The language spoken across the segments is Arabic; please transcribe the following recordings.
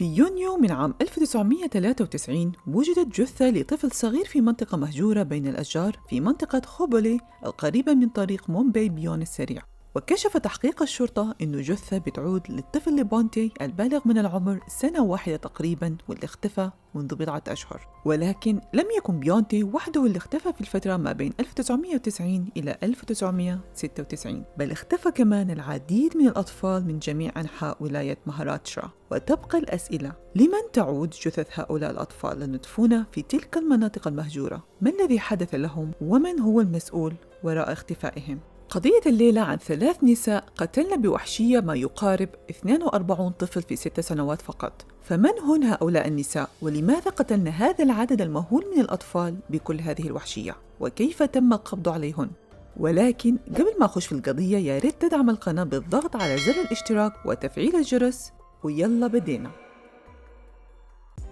في يونيو من عام 1993 وجدت جثة لطفل صغير في منطقة مهجورة بين الأشجار في منطقة خوبولي القريبة من طريق مومباي بيون السريع. وكشف تحقيق الشرطة أن جثة بتعود للطفل ليبونتي البالغ من العمر سنة واحدة تقريباً واللي اختفى منذ بضعة أشهر. ولكن لم يكن بيونتي وحده اللي اختفى في الفترة ما بين 1990 إلى 1996، بل اختفى كمان العديد من الأطفال من جميع أنحاء ولاية مهاراشترا. وتبقى الأسئلة: لمن تعود جثث هؤلاء الأطفال المدفونة في تلك المناطق المهجورة؟ ما الذي حدث لهم؟ ومن هو المسؤول وراء اختفائهم؟ قضية الليلة عن 3 نساء قتلن بوحشية ما يقارب 42 طفل في 6 سنوات فقط. فمن هن هؤلاء النساء؟ ولماذا قتلن هذا العدد المهول من الأطفال بكل هذه الوحشية؟ وكيف تم القبض عليهن؟ ولكن قبل ما أخش في القضية يا ريت تدعم القناة بالضغط على زر الاشتراك وتفعيل الجرس، ويلا بدينا.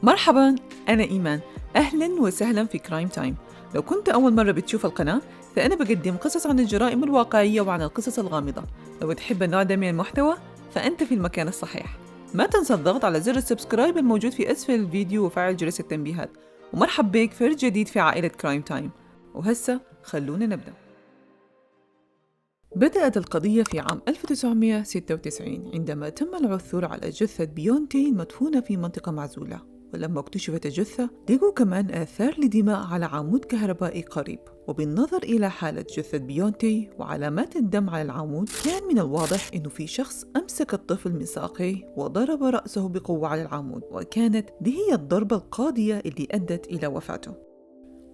مرحباً، أنا إيمان، أهلاً وسهلاً في كرايم تايم. لو كنت أول مرة بتشوف القناة فأنا بقدم قصص عن الجرائم الواقعية وعن القصص الغامضة. لو تحب النوع ده من المحتوى فأنت في المكان الصحيح. ما تنسى الضغط على زر السبسكرايب الموجود في أسفل الفيديو وفعل جرس التنبيهات. ومرحب بك فرد جديد في عائلة كرايم تايم. وهسه خلونا نبدأ. بدأت القضية في عام 1996 عندما تم العثور على جثة بيونتي مدفونة في منطقة معزولة. ولما اكتشفت الجثة لقوا كمان آثار لدماء على عمود كهربائي قريب. وبالنظر إلى حالة جثة بيونتي وعلامات الدم على العمود كان من الواضح إنه في شخص أمسك الطفل من ساقيه وضرب رأسه بقوة على العمود، وكانت دي هي الضربة القاضية اللي أدت إلى وفاته.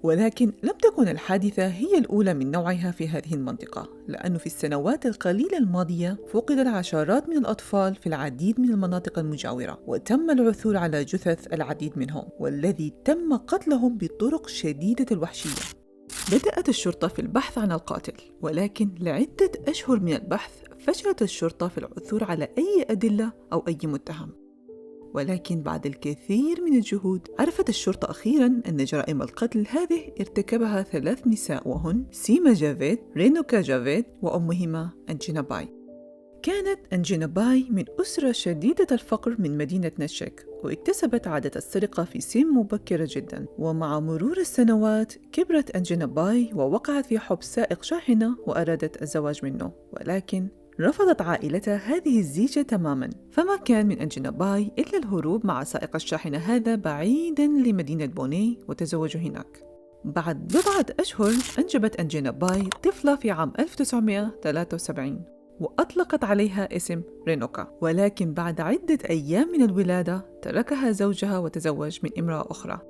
ولكن لم تكن الحادثة هي الأولى من نوعها في هذه المنطقة، لأنه في السنوات القليلة الماضية فقد العشرات من الأطفال في العديد من المناطق المجاورة، وتم العثور على جثث العديد منهم، والذي تم قتلهم بطرق شديدة الوحشية. بدأت الشرطة في البحث عن القاتل، ولكن لعدة أشهر من البحث فشلت الشرطة في العثور على أي أدلة أو أي متهم. ولكن بعد الكثير من الجهود عرفت الشرطة أخيراً أن جرائم القتل هذه ارتكبها 3 نساء، وهن سيما جافيد، رينوكا جافيد، وأمهما أنجينا باي. كانت أنجينا باي من أسرة شديدة الفقر من مدينة نشك، واكتسبت عادة السرقة في سن مبكرة جداً. ومع مرور السنوات كبرت أنجينا باي ووقعت في حب سائق شاحنة وأرادت الزواج منه، ولكن رفضت عائلتها هذه الزيجة تماماً. فما كان من أنجينا باي إلا الهروب مع سائق الشاحنة هذا بعيداً لمدينة بوني وتزوجوا هناك. بعد بضعة أشهر أنجبت أنجينا باي طفلة في عام 1973 وأطلقت عليها اسم رينوكا. ولكن بعد عدة أيام من الولادة تركها زوجها وتزوج من امرأة أخرى.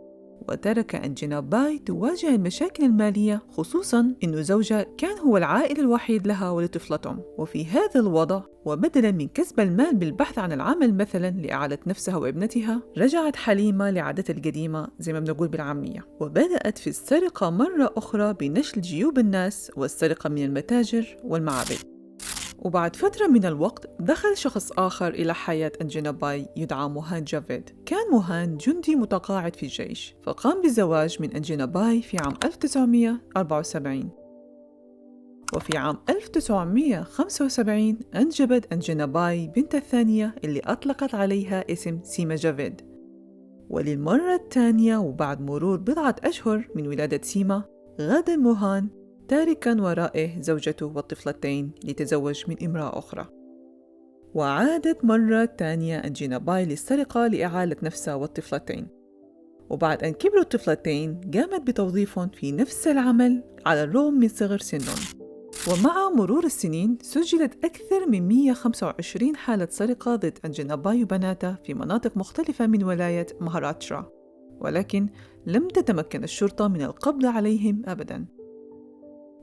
وترك أنجينا باي تواجه المشاكل المالية، خصوصاً أن زوجها كان هو العائل الوحيد لها ولطفلتهم. وفي هذا الوضع وبدلاً من كسب المال بالبحث عن العمل مثلاً لإعالة نفسها وابنتها، رجعت حليمة لعادتها القديمة زي ما بنقول بالعامية، وبدأت في السرقة مرة أخرى بنشل جيوب الناس والسرقة من المتاجر والمعابد. وبعد فترة من الوقت دخل شخص آخر إلى حياة أنجينا باي يدعى موهان جافيد. كان موهان جندي متقاعد في الجيش، فقام بالزواج من أنجينا باي في عام 1974. وفي عام 1975 أنجبت أنجينا باي بنت الثانية اللي أطلقت عليها اسم سيما جافيد. وللمرة الثانية وبعد مرور بضعة أشهر من ولادة سيما غادر موهان تاركاً ورائه زوجته والطفلتين ليتزوج من امرأة أخرى. وعادت مرة تانية أنجينا باي للسرقة لإعالة نفسها والطفلتين. وبعد أن كبروا الطفلتين قامت بتوظيفهم في نفس العمل على الرغم من صغر سنهم. ومع مرور السنين سجلت أكثر من 125 حالة سرقة ضد أنجينا باي وبناتها في مناطق مختلفة من ولاية مهاراشترا، ولكن لم تتمكن الشرطة من القبض عليهم أبداً.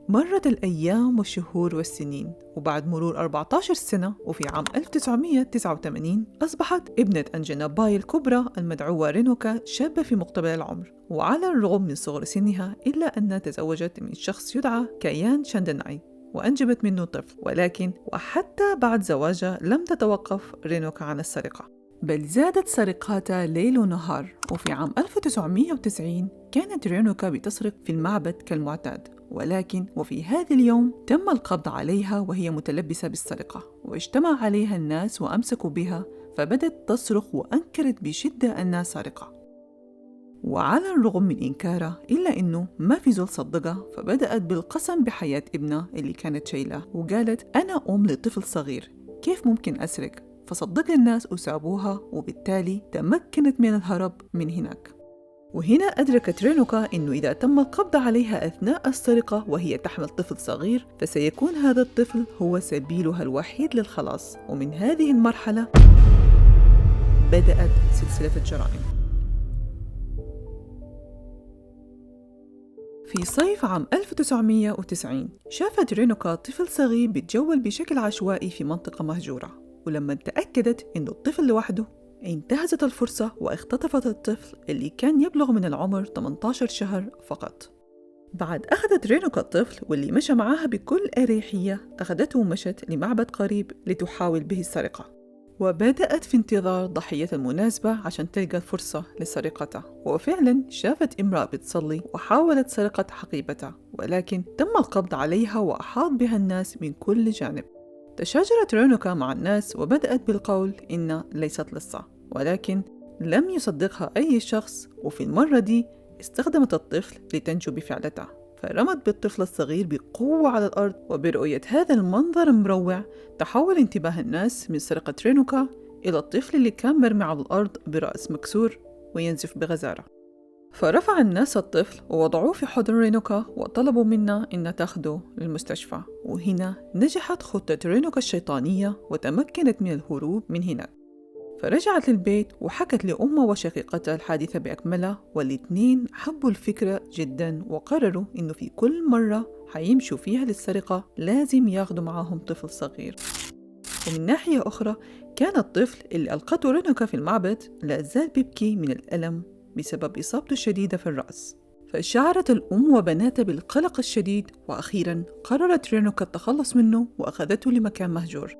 مرت الأيام والشهور والسنين، وبعد مرور 14 سنة وفي عام 1989 أصبحت ابنة أنجينا باي الكبرى المدعوة رينوكا شابة في مقتبل العمر. وعلى الرغم من صغر سنها إلا أنها تزوجت من شخص يدعى كيان شاندناي وأنجبت منه طفل. ولكن وحتى بعد زواجها لم تتوقف رينوكا عن السرقة، بل زادت سرقاتها ليل ونهار. وفي عام 1990 كانت رينوكا بتسرق في المعبد كالمعتاد، ولكن وفي هذا اليوم تم القبض عليها وهي متلبسة بالسرقة، واجتمع عليها الناس وأمسكوا بها فبدت تصرخ وأنكرت بشدة أنها سارقة. وعلى الرغم من إنكارها إلا أنه ما في زول صدقها، فبدأت بالقسم بحياة ابنها اللي كانت شايلاه، وقالت أنا أم لطفل صغير، كيف ممكن أسرق؟ فصدق الناس وسابوها، وبالتالي تمكنت من الهرب من هناك. وهنا أدركت رينوكا أنه إذا تم القبض عليها أثناء السرقة وهي تحمل طفل صغير، فسيكون هذا الطفل هو سبيلها الوحيد للخلاص. ومن هذه المرحلة بدأت سلسلة الجرائم. في صيف عام 1990 شافت رينوكا طفل صغير بيتجول بشكل عشوائي في منطقة مهجورة، ولما تأكدت إنه الطفل لوحده انتهزت الفرصة واختطفت الطفل اللي كان يبلغ من العمر 18 شهر فقط. بعد أخذت رينوكا الطفل واللي مشى معاها بكل أريحية، أخذته ومشت لمعبد قريب لتحاول به السرقة، وبدأت في انتظار ضحية المناسبة عشان تلقى فرصة لسرقتها. وفعلا شافت امرأة بتصلي وحاولت سرقة حقيبتها، ولكن تم القبض عليها وأحاط بها الناس من كل جانب. تشاجرت رينوكا مع الناس وبدأت بالقول إنها ليست لصة، ولكن لم يصدقها أي شخص، وفي المرة دي استخدمت الطفل لتنجو بفعلتها، فرمت بالطفل الصغير بقوة على الأرض. وبرؤية هذا المنظر المروع تحول انتباه الناس من سرقة رينوكا إلى الطفل اللي كان مرمي على الأرض برأس مكسور وينزف بغزارة. فرفع الناس الطفل ووضعوه في حضن رينوكا وطلبوا منها إن تاخده للمستشفى. وهنا نجحت خطة رينوكا الشيطانية وتمكنت من الهروب من هناك. فرجعت للبيت وحكت لأمها وشقيقتها الحادثة بأكملها، والاثنين حبوا الفكرة جدا وقرروا إنه في كل مرة حيمشوا فيها للسرقة لازم ياخدوا معاهم طفل صغير. ومن ناحية أخرى كان الطفل اللي ألقته رينوكا في المعبد لا زال بيبكي من الألم بسبب إصابته الشديدة في الرأس. فشعرت الأم وبناتها بالقلق الشديد، وأخيراً قررت رينوكا التخلص منه وأخذته لمكان مهجور.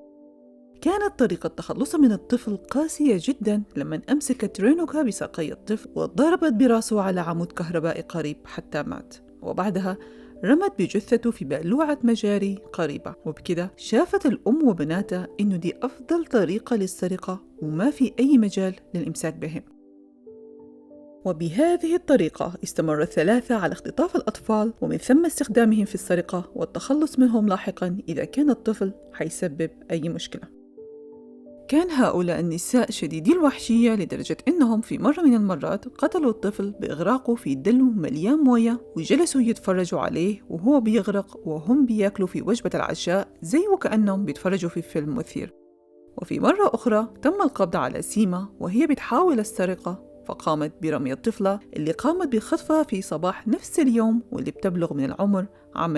كانت طريقة تخلصها من الطفل قاسية جداً لما أمسكت رينوكا بساقي الطفل وضربت براسه على عمود كهربائي قريب حتى مات، وبعدها رمت بجثته في بقلوعة مجاري قريبة. وبكده شافت الأم وبناتها إنه دي أفضل طريقة للسرقة وما في أي مجال للإمساك بهم. وبهذه الطريقة استمر الثلاثة على اختطاف الأطفال ومن ثم استخدامهم في السرقة والتخلص منهم لاحقاً إذا كان الطفل حيسبب أي مشكلة. كان هؤلاء النساء شديدي الوحشية لدرجة إنهم في مرة من المرات قتلوا الطفل بإغراقه في دلو مليان موية، وجلسوا يتفرجوا عليه وهو بيغرق وهم بياكلوا في وجبة العشاء زي وكأنهم بيتفرجوا في فيلم مثير. وفي مرة أخرى تم القبض على سيما وهي بتحاول السرقة، فقامت برمي الطفلة اللي قامت بخطفها في صباح نفس اليوم واللي بتبلغ من العمر 2.5 عام.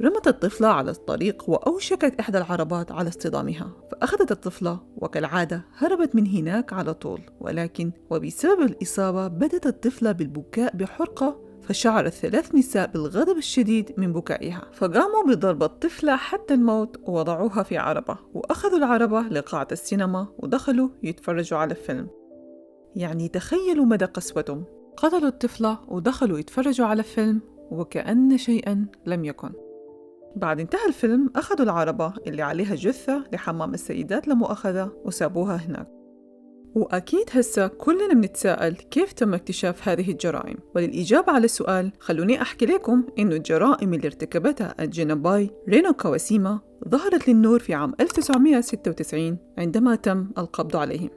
رمت الطفلة على الطريق وأوشكت إحدى العربات على اصطدامها، فأخذت الطفلة وكالعادة هربت من هناك على طول، ولكن وبسبب الإصابة بدت الطفلة بالبكاء بحرقة، فشعر الثلاث نساء بالغضب الشديد من بكائها، فقاموا بضرب الطفلة حتى الموت ووضعوها في عربة وأخذوا العربة لقاعة السينما ودخلوا يتفرجوا على الفيلم. يعني تخيلوا مدى قسوتهم، قتلوا الطفلة ودخلوا يتفرجوا على فيلم وكأن شيئا لم يكن. بعد انتهى الفيلم أخذوا العربة اللي عليها جثة لحمام السيدات لمؤاخذة وسابوها هناك. وأكيد هسه كلنا بنتساءل كيف تم اكتشاف هذه الجرائم، وللإجابة على السؤال خلوني أحكي لكم إنه الجرائم اللي ارتكبتها أنجيناباي رينوكا وسيما ظهرت للنور في عام 1996 عندما تم القبض عليهم.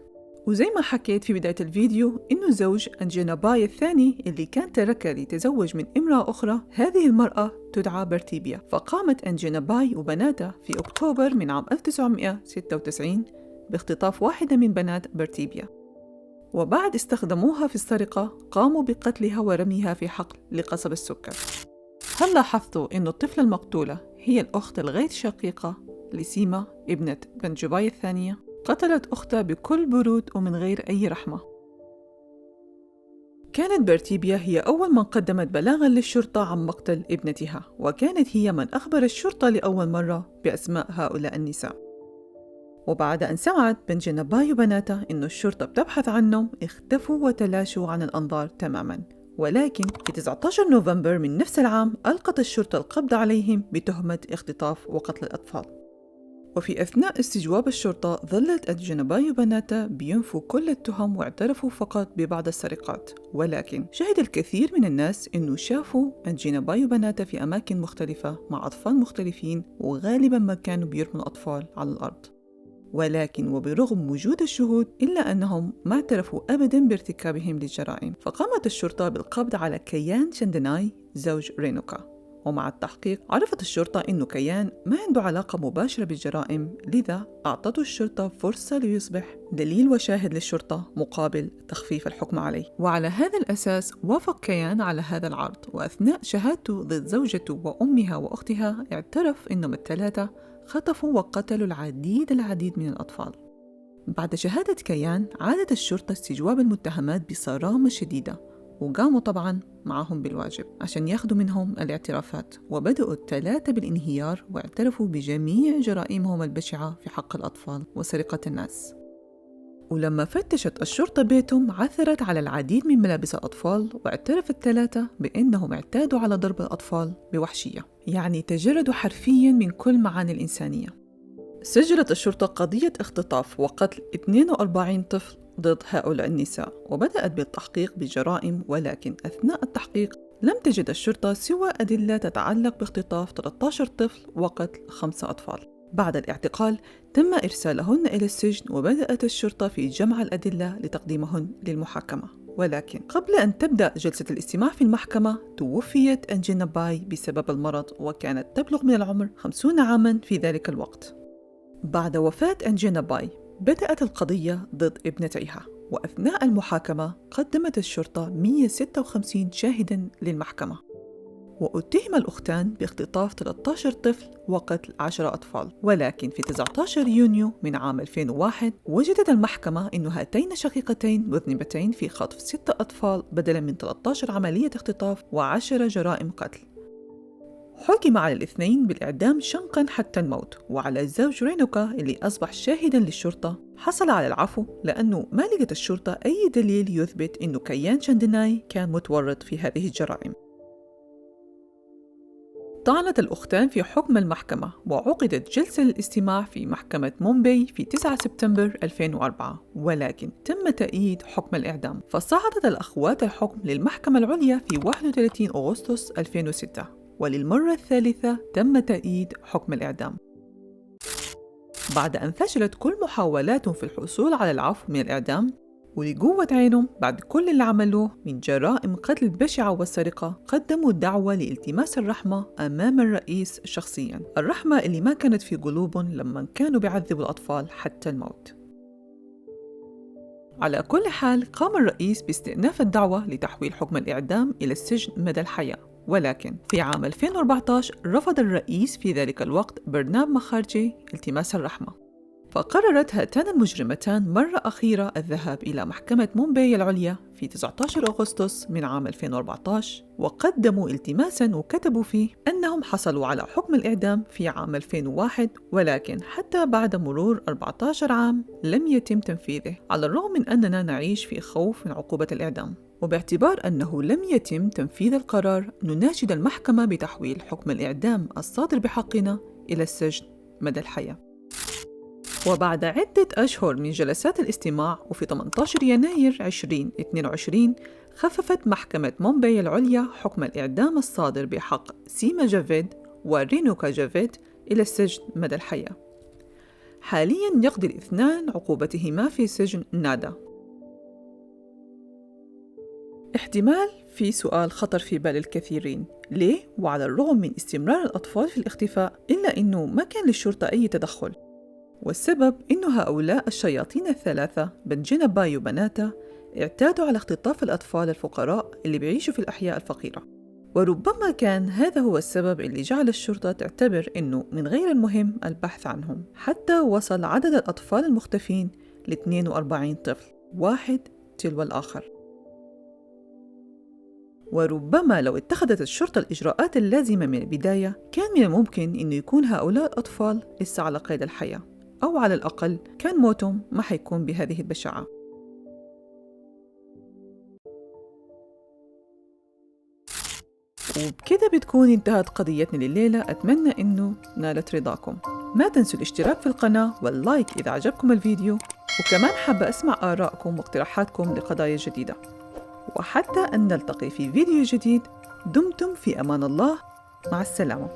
وزي ما حكيت في بداية الفيديو إنه زوج أنجيناباي الثاني اللي كان تركها ليتزوج من امرأة أخرى، هذه المرأة تدعى برتيبيا. فقامت أنجيناباي وبناتها في أكتوبر من عام 1996 باختطاف واحدة من بنات برتيبيا، وبعد استخدموها في السرقة قاموا بقتلها ورميها في حقل لقصب السكر. هل لاحظتوا إنه الطفلة المقتولة هي الأخت الغير شقيقة لسيما ابنة بنجوباي الثانية؟ قتلت أختها بكل برود ومن غير أي رحمة. كانت برتيبيا هي أول من قدمت بلاغاً للشرطة عن مقتل ابنتها، وكانت هي من أخبر الشرطة لأول مرة بأسماء هؤلاء النساء. وبعد أن سمعت بنجيناباي وبناتها إنه الشرطة بتبحث عنهم، اختفوا وتلاشوا عن الأنظار تماماً. ولكن في 19 نوفمبر من نفس العام ألقت الشرطة القبض عليهم بتهمة اختطاف وقتل الأطفال. وفي أثناء استجواب الشرطة ظلت أنجينا وبناتا بينفوا كل التهم واعترفوا فقط ببعض السرقات، ولكن شهد الكثير من الناس أنه شافوا أنجينا وبناتا في أماكن مختلفة مع أطفال مختلفين، وغالباً ما كانوا بيرموا الأطفال على الأرض. ولكن وبرغم وجود الشهود إلا أنهم ما اعترفوا أبداً بارتكابهم للجرائم. فقامت الشرطة بالقبض على كيان شاندناي زوج رينوكا، ومع التحقيق عرفت الشرطة أنه كيان ما عنده علاقة مباشرة بالجرائم، لذا أعطته الشرطة فرصة ليصبح دليل وشاهد للشرطة مقابل تخفيف الحكم عليه. وعلى هذا الأساس وافق كيان على هذا العرض، وأثناء شهادته ضد زوجته وأمها وأختها اعترف أنهم الثلاثة خطفوا وقتلوا العديد من الأطفال. بعد شهادة كيان عادت الشرطة استجواب المتهمات بصرامة شديدة، وقاموا طبعاً معهم بالواجب عشان ياخدوا منهم الاعترافات، وبدأوا الثلاثة بالانهيار واعترفوا بجميع جرائمهم البشعة في حق الأطفال وسرقة الناس. ولما فتشت الشرطة بيتهم عثرت على العديد من ملابس الأطفال، واعترف الثلاثة بأنهم اعتادوا على ضرب الأطفال بوحشية، يعني تجردوا حرفياً من كل معاني الإنسانية. سجلت الشرطة قضية اختطاف وقتل 42 طفل ضد هؤلاء النساء، وبدأت بالتحقيق بالجرائم، ولكن أثناء التحقيق لم تجد الشرطة سوى أدلة تتعلق باختطاف 13 طفل وقتل 5 أطفال. بعد الاعتقال تم إرسالهن إلى السجن، وبدأت الشرطة في جمع الأدلة لتقديمهن للمحاكمة. ولكن قبل أن تبدأ جلسة الاستماع في المحكمة توفيت أنجينا باي بسبب المرض، وكانت تبلغ من العمر 50 عاماً في ذلك الوقت. بعد وفاة أنجينا باي بدأت القضية ضد ابنتيها، وأثناء المحاكمة قدمت الشرطة 156 شاهداً للمحكمة، واتهم الأختان باختطاف 13 طفل وقتل 10 أطفال. ولكن في 19 يونيو من عام 2001 وجدت المحكمة أن هاتين الشقيقتين مذنبتين في خطف 6 أطفال بدلاً من 13 عملية اختطاف و10 جرائم قتل. حكم على الاثنين بالإعدام شنقاً حتى الموت، وعلى الزوج رينوكا اللي أصبح شاهداً للشرطة حصل على العفو، لأنه ما لقت الشرطة أي دليل يثبت أنه كيان شاندناي كان متورط في هذه الجرائم. طعنت الأختان في حكم المحكمة، وعقدت جلسة للاستماع في محكمة مومباي في 9 سبتمبر 2004، ولكن تم تأييد حكم الإعدام، فصعدت الأخوات الحكم للمحكمة العليا في 31 أغسطس 2006، وللمرة الثالثة تم تأييد حكم الإعدام. بعد أن فشلت كل محاولاتهم في الحصول على العفو من الإعدام، ولقوة عينهم بعد كل اللي عملوه من جرائم قتل بشعة والسرقة، قدموا دعوة لالتماس الرحمة أمام الرئيس شخصياً، الرحمة اللي ما كانت في قلوبهم لما كانوا بيعذبوا الأطفال حتى الموت. على كل حال قام الرئيس باستئناف الدعوة لتحويل حكم الإعدام إلى السجن مدى الحياة، ولكن في عام 2014 رفض الرئيس في ذلك الوقت برناب مخارجي التماس الرحمة، فقررت هاتان المجرمتان مرة أخيرة الذهاب إلى محكمة مومباي العليا في 19 أغسطس من عام 2014، وقدموا التماساً وكتبوا فيه أنهم حصلوا على حكم الإعدام في عام 2001، ولكن حتى بعد مرور 14 عام لم يتم تنفيذه، على الرغم من أننا نعيش في خوف من عقوبة الإعدام. وباعتبار أنه لم يتم تنفيذ القرار، نناشد المحكمة بتحويل حكم الإعدام الصادر بحقنا إلى السجن مدى الحياة. وبعد عدة أشهر من جلسات الاستماع، وفي 18 يناير 2022 خففت محكمة مومباي العليا حكم الإعدام الصادر بحق سيما جافيد ورينوكا جافيد إلى السجن مدى الحياة. حالياً يقضي الاثنان عقوبتهما في سجن نادا. احتمال في سؤال خطر في بال الكثيرين: ليه وعلى الرغم من استمرار الأطفال في الاختفاء إلا أنه ما كان للشرطة أي تدخل؟ والسبب إنه هؤلاء الشياطين الثلاثة بنجينا باي وبناتا اعتادوا على اختطاف الأطفال الفقراء اللي بيعيشوا في الأحياء الفقيرة، وربما كان هذا هو السبب اللي جعل الشرطة تعتبر إنه من غير المهم البحث عنهم، حتى وصل عدد الأطفال المختفين ل 42 طفل، واحد تلو الآخر. وربما لو اتخذت الشرطة الإجراءات اللازمة من البداية كان من الممكن إنه يكون هؤلاء الأطفال لسه على قيد الحياة، أو على الأقل كان موتهم ما حيكون بهذه البشاعة. وبكده بتكون انتهت قضيتنا لليلة. أتمنى إنه نالت رضاكم. ما تنسوا الاشتراك في القناة واللايك إذا عجبكم الفيديو، وكمان حابة أسمع آراءكم واقتراحاتكم لقضايا جديدة. وحتى أن نلتقي في فيديو جديد، دمتم في أمان الله. مع السلامة.